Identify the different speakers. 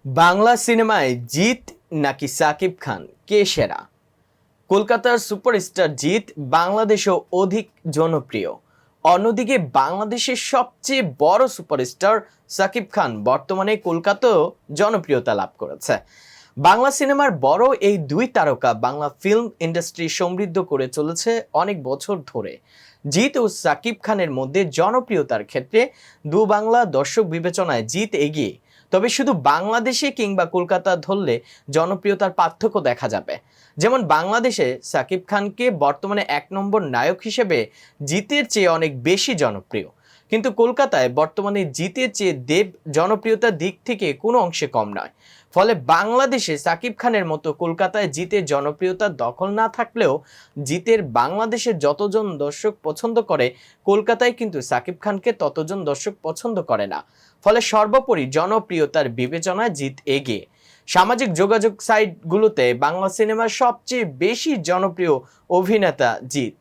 Speaker 1: বাংলা সিনেমায় জিৎ নাকি সাকিব খান কে সেরা? কলকাতার সুপারস্টার জিৎ বাংলাদেশেও অধিক জনপ্রিয়। অন্যদিকে বাংলাদেশের সবচেয়ে বড় সুপারস্টার সাকিব খান বর্তমানে কলকাতায়ও জনপ্রিয়তা লাভ করেছে। বাংলা সিনেমার বড় এই দুই তারকা বাংলা ফিল্ম ইন্ডাস্ট্রি সমৃদ্ধ করে চলেছে অনেক বছর ধরে। জিৎ ও সাকিব খানের মধ্যে জনপ্রিয়তার ক্ষেত্রে দু বাংলা দর্শক বিবেচনায় জিৎ এগিয়ে। তবে শুধু বাংলাদেশে কিংবা কলকাতা ধরলে জনপ্রিয়তার পার্থক্য দেখা যাবে। যেমন বাংলাদেশে সাকিব খানকে বর্তমানে 1 নম্বর নায়ক হিসেবে জিতের চেয়ে অনেক বেশি জনপ্রিয়, কিন্তু কলকাতায় বর্তমানে জিতের চেয়ে দেব জনপ্রিয়তার দিক থেকে কোনো অংশে কম নয়। ফলে বাংলাদেশে সাকিব খানের মতো কলকাতায় জিতের জনপ্রিয়তা দখল না থাকলেও জিতের বাংলাদেশের যতজন দর্শক পছন্দ করে, কলকাতায় কিন্তু সাকিব খানকে ততজন দর্শক পছন্দ করে না। ফলে সর্বোপরি জনপ্রিয়তার বিবেচনায় জিত এগিয়ে। সামাজিক যোগাযোগ সাইটগুলোতে বাংলা সিনেমার সবচেয়ে বেশি জনপ্রিয় অভিনেতা জিৎ।